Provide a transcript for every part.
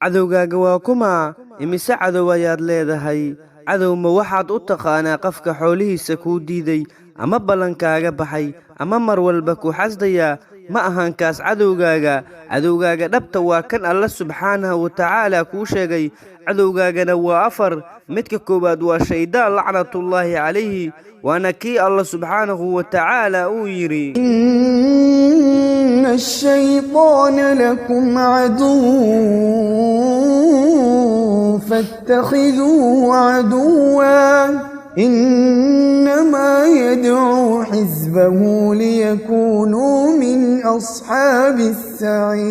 cadowgaaga waa kuma imise cadow ayaad leedahay cadow ma waxaad u taqaanaa qofka xoolihiisa kuu diiday ama ballankaaga baxay ama mar walba ku xasdaya ma ahan kaas cadowgaaga dhabta waa kan alla subxaanahu wa tacaala kuu sheegay cadowgaagana waa afar midka koowaad waa shaydaan lacnatullaahi calayhi waana kii alla subxaanahu wa tacaala uu yidhi الشيطان لكم عدو فاتخذوه عدوا إنما يدعو حزبه ليكونوا من أصحاب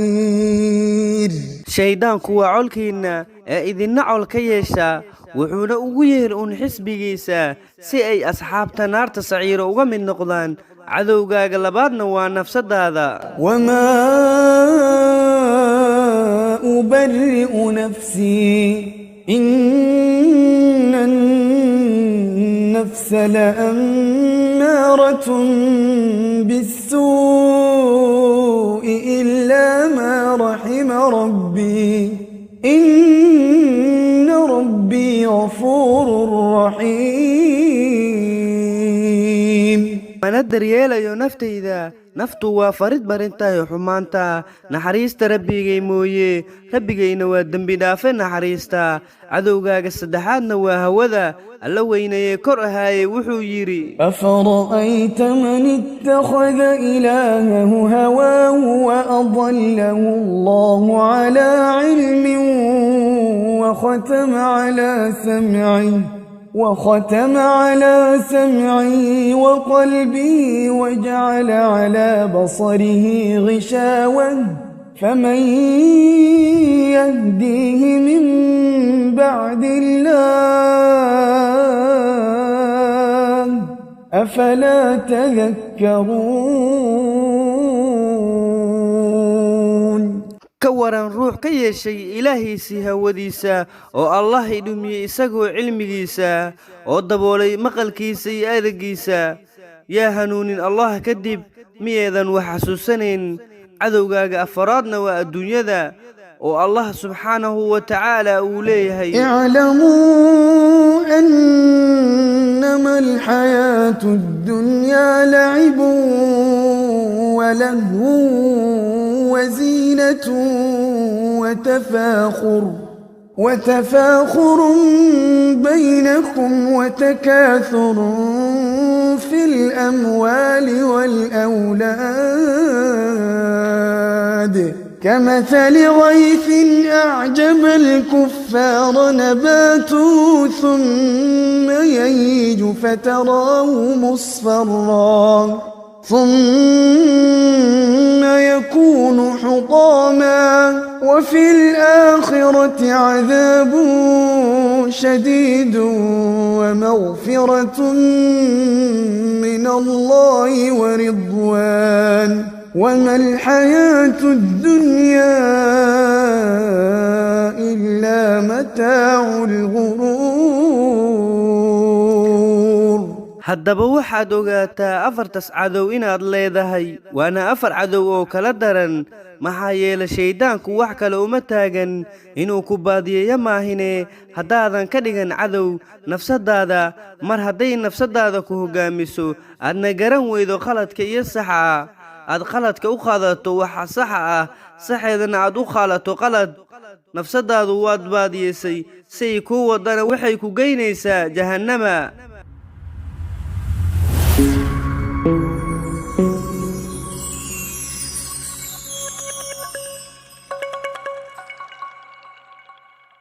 السعير shayddaanku waa colkiinna ee idinna col ka yeesha wuxuuna ugu yeer uun xisbigiisa si ay asxaabta naarta saciiro uga mid noqdaan cadowgaaga labaadna waa nafsadaada wamaa ubarri'u nafsii inna an-nafsa la'ammaaratun bis-suu'i illaa maa rahima rabbii inna rabbii ghafuurun rahiim mana daryeelayo naftayda naftu waa farid barintahay xumaanta naxariista rabbigay mooye rabbigayna waa dembi dhaafe naxariista cadowgaaga saddexaadna waa hawada alla weynayee kor ahaaye wuxuu yidhi afara'ayta man ittakhadha ilaahahu hawaahu wa adallahu allahu calaa cilmin وختم على سمعه وقلبه وجعل على بصره غشاوة فمن يهديه من بعد الله أفلا تذكرون كوران روح كيشي إلهي سيهوديسا oo Allah idumiyay isagoo cilmigiisa oo daboolay maqalkiisa adeegiisa yaa hanuunin Allah kadib miyeedan wax xasuusanayn cadowgaaga afaraadna waa adduunyada oo Allah subhanahu wa ta'ala uu leeyahay i'lamu annama al-hayatu ad-dunya la'ibun wa lahwun وزينة وتفاخر بينكم وتكاثر في الأموال والأولاد كمثل غيث أعجب الكفار نباته ثم يهيج فتراه مصفرا ثم يكون حطاما وفي الآخرة عذاب شديد ومغفرة من الله ورضوان وما الحياة الدنيا إلا متاع الغرور haddaba waxaad ogaataa afartas cadow inaad leedahay waana afar cadow oo kala daran maxaa yeelay shayddaanku wax kale uma taagan inuu ku baadiyeeyo maahine haddaadan ka dhigan cadow nafsadaada mar hadday nafsadaada ku hoggaamiso aadna garan weydo qaladka iyo saxa aad qaladka u qaadato waxa saxa ah saxeedana aad u qaalato qalad nafsadaadu waad baadiyeysay say ku wadana waxay ku geynaysaa jahannama